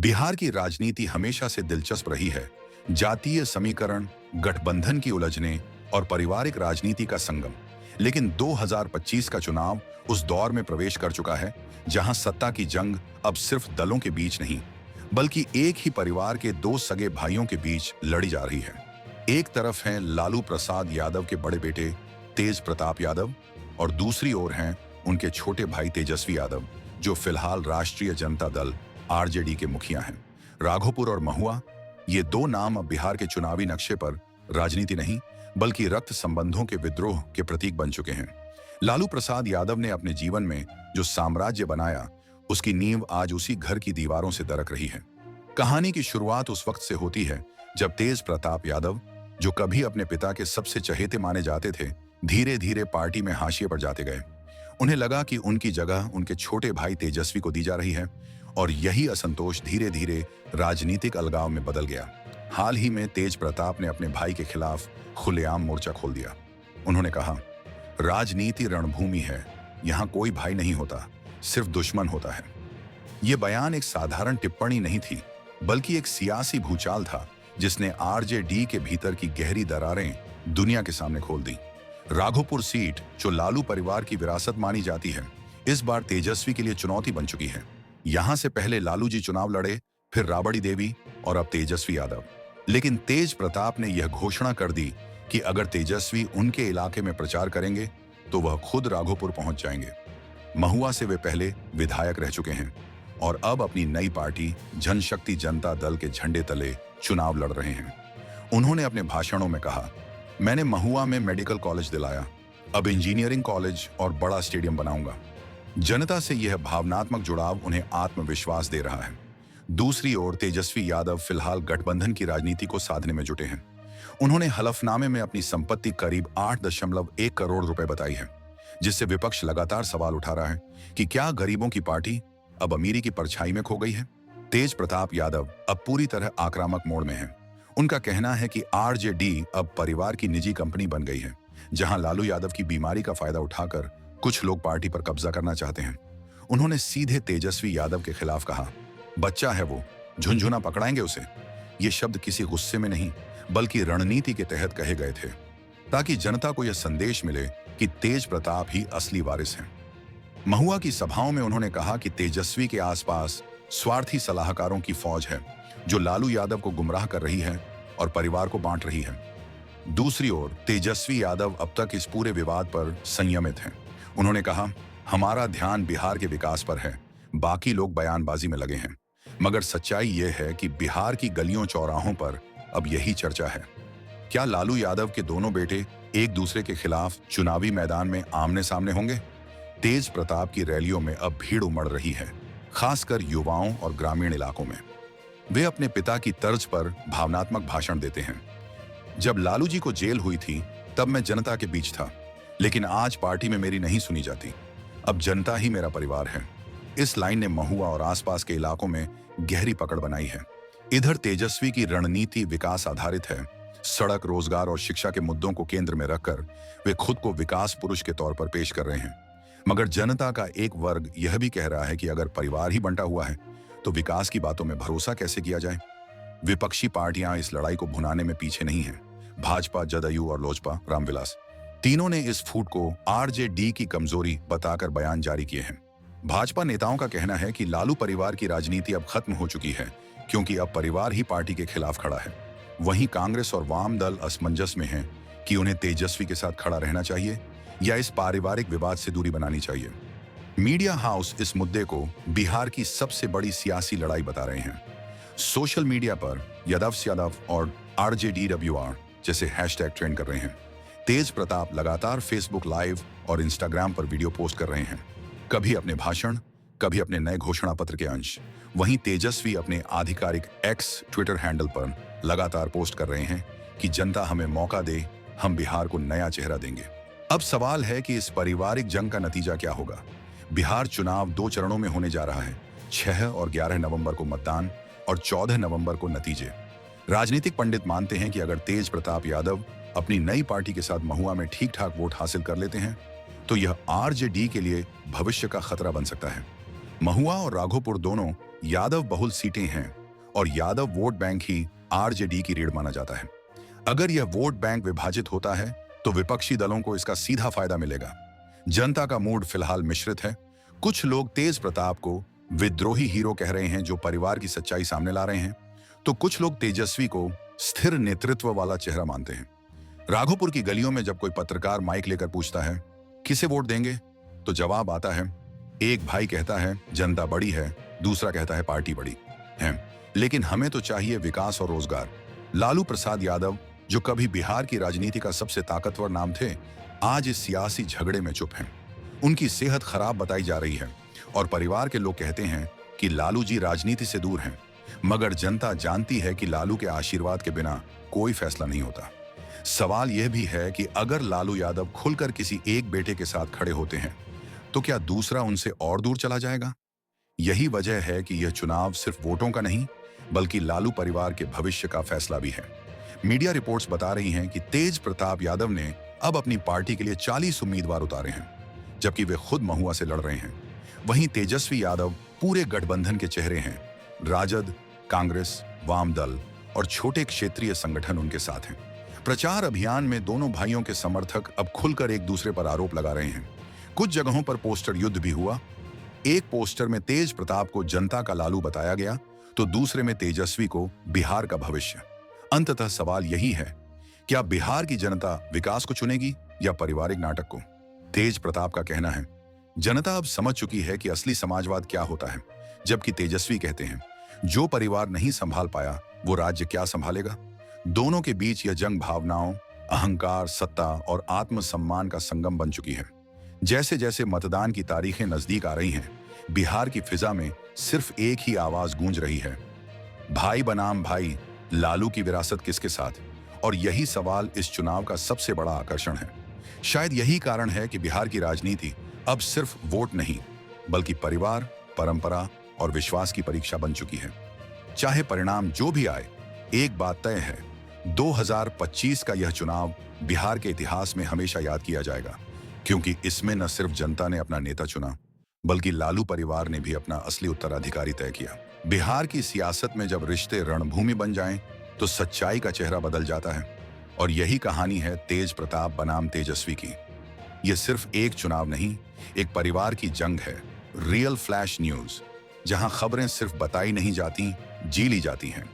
बिहार की राजनीति हमेशा से दिलचस्प रही है। जातीय समीकरण, गठबंधन की उलझनें और पारिवारिक राजनीति का संगम। लेकिन 2025 का चुनाव उस दौर में प्रवेश कर चुका है जहां सत्ता की जंग अब सिर्फ दलों के बीच नहीं, बल्कि एक ही परिवार के दो सगे भाइयों के बीच लड़ी जा रही है। एक तरफ हैं लालू प्रसाद यादव के बड़े बेटे तेज प्रताप यादव और दूसरी ओर हैं उनके छोटे भाई तेजस्वी यादव, जो फिलहाल राष्ट्रीय जनता दल आरजेडी के मुखिया हैं। राघोपुर और महुआ, ये दो नाम अब बिहार के चुनावी नक्शे पर राजनीति नहीं बल्कि रक्त संबंधों के विद्रोह के प्रतीक बन चुके हैं। लालू प्रसाद यादव ने अपने जीवन में जो साम्राज्य बनाया, उसकी नींव आज उसी घर की दीवारों से दरक रही है। कहानी की शुरुआत उस वक्त से होती है जब तेज प्रताप यादव, जो कभी अपने पिता के सबसे चहेते माने जाते थे, धीरे धीरे पार्टी में हाशिए पर जाते गए। उन्हें लगा कि उनकी जगह उनके छोटे भाई तेजस्वी को दी जा रही है और यही असंतोष धीरे धीरे राजनीतिक अलगाव में बदल गया। हाल ही में तेज प्रताप ने अपने भाई के खिलाफ खुलेआम मोर्चा खोल दिया। उन्होंने कहा, राजनीति रणभूमि है, यहाँ कोई भाई नहीं होता, सिर्फ दुश्मन होता है। यह बयान एक साधारण टिप्पणी नहीं थी, बल्कि एक सियासी भूचाल था जिसने आरजेडी के भीतर की गहरी दरारें दुनिया के सामने खोल दी। राघोपुर सीट, जो लालू परिवार की विरासत मानी जाती है, इस बार तेजस्वी के लिए चुनौती बन चुकी है। यहां से पहले लालू जी चुनाव लड़े, फिर राबड़ी देवी और अब तेजस्वी यादव। लेकिन तेज प्रताप ने यह घोषणा कर दी कि अगर तेजस्वी उनके इलाके में प्रचार करेंगे तो वह खुद राघोपुर पहुंच जाएंगे। महुआ से वे पहले विधायक रह चुके हैं और अब अपनी नई पार्टी जनशक्ति जनता दल के झंडे तले चुनाव लड़ रहे हैं। उन्होंने अपने भाषणों में कहा, मैंने महुआ में मेडिकल कॉलेज दिलाया, अब इंजीनियरिंग कॉलेज और बड़ा स्टेडियम बनाऊंगा। जनता से यह भावनात्मक जुड़ाव उन्हें आत्मविश्वास दे रहा है। दूसरी ओर तेजस्वी यादव फिलहाल गठबंधन की राजनीति को साधने में जुटे हैं। उन्होंने हलफनामे में अपनी संपत्ति करीब 8.1 करोड़ रुपए बताई है, जिससे विपक्ष लगातार सवाल उठा रहा है कि क्या गरीबों की पार्टी अब अमीरी की परछाई में खो गई है। तेज प्रताप यादव अब पूरी तरह आक्रामक मोड में हैं। उनका कहना है कि आरजेडी अब परिवार की निजी कंपनी बन गई है, जहां लालू यादव की बीमारी का फायदा उठाकर कुछ लोग पार्टी पर कब्जा करना चाहते हैं। उन्होंने सीधे तेजस्वी यादव के खिलाफ कहा, बच्चा है वो, झुनझुना पकड़ाएंगे उसे। ये शब्द किसी गुस्से में नहीं बल्कि रणनीति के तहत कहे गए थे, ताकि जनता को यह संदेश मिले कि तेज प्रताप ही असली वारिस हैं। महुआ की सभाओं में उन्होंने कहा कि तेजस्वी के आसपास स्वार्थी सलाहकारों की फौज है, जो लालू यादव को गुमराह कर रही है और परिवार को बांट रही है। दूसरी ओर तेजस्वी यादव अब तक इस पूरे विवाद पर संयमित हैं। उन्होंने कहा, हमारा ध्यान बिहार के विकास पर है, बाकी लोग बयानबाजी में लगे हैं। मगर सच्चाई यह है कि बिहार की गलियों चौराहों पर अब यही चर्चा है। क्या लालू यादव के दोनों बेटे एक दूसरे के खिलाफ चुनावी मैदान में आमने सामने होंगे? तेज प्रताप की रैलियों में अब भीड़ उमड़ रही है, खासकर युवाओं और ग्रामीण इलाकों में। वे अपने पिता की तर्ज पर भावनात्मक भाषण देते हैं। जब लालू जी को जेल हुई थी तब मैं जनता के बीच था, लेकिन आज पार्टी में मेरी नहीं सुनी जाती। अब जनता ही मेरा परिवार है। इस लाइन ने महुआ और आसपास के इलाकों में गहरी पकड़ बनाई है। इधर तेजस्वी की रणनीति विकास आधारित है। सड़क, रोजगार और शिक्षा के मुद्दों को केंद्र में रखकर वे खुद को विकास पुरुष के तौर पर पेश कर रहे हैं। मगर जनता का एक वर्ग यह भी कह रहा है कि अगर परिवार ही बंटा हुआ है तो विकास की बातों में भरोसा कैसे किया जाए। विपक्षी पार्टियां इस लड़ाई को भुनाने में पीछे नहीं हैं। भाजपा, जदयू और लोजपा, रामविलास, तीनों ने इस फूट को आरजेडी की कमजोरी बताकर बयान जारी किए हैं। भाजपा नेताओं का कहना है कि लालू परिवार की राजनीति अब खत्म हो चुकी है, क्योंकि अब परिवार ही पार्टी के खिलाफ खड़ा है। वहीं कांग्रेस और वाम दल असमंजस में हैं कि उन्हें तेजस्वी के साथ खड़ा रहना चाहिए या इस पारिवारिक विवाद से दूरी बनानी चाहिए। मीडिया हाउस इस मुद्दे को बिहार की सबसे बड़ी सियासी लड़ाई बता रहे हैं। सोशल मीडिया पर यादव से यादव और RJDWR जैसे हैशटैग ट्रेंड कर रहे हैं। तेज प्रताप लगातार फेसबुक लाइव और इंस्टाग्राम पर वीडियो पोस्ट कर रहे हैं, कभी अपने भाषण, कभी अपने नए घोषणा पत्र के अंश। वहीं तेजस्वी अपने आधिकारिक एक्स ट्विटर हैंडल पर लगातार पोस्ट कर रहे हैं कि जनता हमें मौका दे, हम बिहार को नया चेहरा देंगे। अब सवाल है कि इस पारिवारिक जंग का नतीजा क्या होगा। बिहार चुनाव 2 चरणों में होने जा रहा है, 6 और 11 नवंबर को मतदान और 14 नवंबर को नतीजे। राजनीतिक पंडित मानते हैं कि अगर तेज प्रताप यादव अपनी नई पार्टी के साथ महुआ में ठीक ठाक वोट हासिल कर लेते हैं तो यह आरजेडी के लिए भविष्य का खतरा बन सकता है। महुआ और राघोपुर दोनों यादव बहुल सीटें हैं और यादव वोट बैंक ही आरजेडी की रीढ़ माना जाता है। अगर यह वोट बैंक विभाजित होता है तो विपक्षी दलों को इसका सीधा फायदा मिलेगा। जनता का मूड फिलहाल मिश्रित है। कुछ लोग तेज प्रताप को विद्रोही हीरो कह रहे हैं जो परिवार की सच्चाई सामने ला रहे हैं, तो कुछ लोग तेजस्वी को स्थिर नेतृत्व वाला चेहरा मानते हैं। राघोपुर की गलियों में जब कोई पत्रकार माइक लेकर पूछता है किसे वोट देंगे, तो जवाब आता है, एक भाई कहता है जनता बड़ी है, दूसरा कहता है पार्टी बड़ी है, लेकिन हमें तो चाहिए विकास और रोजगार। लालू प्रसाद यादव, जो कभी बिहार की राजनीति का सबसे ताकतवर नाम थे, आज इस सियासी झगड़े में चुप हैं। उनकी सेहत खराब बताई जा रही है और परिवार के लोग कहते हैं कि लालू जी राजनीति से दूर हैं, मगर जनता जानती है कि लालू के आशीर्वाद के बिना कोई फैसला नहीं होता। सवाल यह भी है कि अगर लालू यादव खुलकर किसी एक बेटे के साथ खड़े होते हैं तो क्या दूसरा उनसे और दूर चला जाएगा? यही वजह है कि यह चुनाव सिर्फ वोटों का नहीं बल्कि लालू परिवार के भविष्य का फैसला भी है। मीडिया रिपोर्ट्स बता रही हैं कि तेज प्रताप यादव ने अब अपनी पार्टी के लिए 40 उम्मीदवार उतारे हैं, जबकि वे खुद महुआ से लड़ रहे हैं। वहीं तेजस्वी यादव पूरे गठबंधन के चेहरे हैं। राजद, कांग्रेस, वाम दल और छोटे क्षेत्रीय संगठन उनके साथ हैं। प्रचार अभियान में दोनों भाइयों के समर्थक अब खुलकर एक दूसरे पर आरोप लगा रहे हैं। कुछ जगहों पर पोस्टर युद्ध भी हुआ। एक पोस्टर में तेज प्रताप को जनता का लालू बताया गया तो दूसरे में तेजस्वी को बिहार का भविष्य। अंततः सवाल यही है, क्या बिहार की जनता विकास को चुनेगी या पारिवारिक नाटक को? तेज प्रताप का कहना है, जनता अब समझ चुकी है कि असली समाजवाद क्या होता है, जबकि तेजस्वी कहते हैं, जो परिवार नहीं संभाल पाया वो राज्य क्या संभालेगा? दोनों के बीच यह जंग भावनाओं, अहंकार, सत्ता और आत्मसम्मान का संगम बन चुकी है। जैसे जैसे मतदान की तारीखें नजदीक आ रही हैं, बिहार की फिजा में सिर्फ एक ही आवाज गूंज रही है, भाई बनाम भाई, लालू की विरासत किसके साथ? और यही सवाल इस चुनाव का सबसे बड़ा आकर्षण है। शायद यही कारण है कि बिहार की राजनीति अब सिर्फ वोट नहीं बल्कि परिवार, परंपरा और विश्वास की परीक्षा बन चुकी है। चाहे परिणाम जो भी आए, एक बात तय है, 2025 का यह चुनाव बिहार के इतिहास में हमेशा याद किया जाएगा, क्योंकि इसमें न सिर्फ जनता ने अपना नेता चुना बल्कि लालू परिवार ने भी अपना असली उत्तराधिकारी तय किया। बिहार की सियासत में जब रिश्ते रणभूमि बन जाएं, तो सच्चाई का चेहरा बदल जाता है। और यही कहानी है तेज प्रताप बनाम तेजस्वी की। यह सिर्फ एक चुनाव नहीं, एक परिवार की जंग है। रियल फ्लैश न्यूज, जहां खबरें सिर्फ बताई नहीं जाती, जी ली जाती हैं।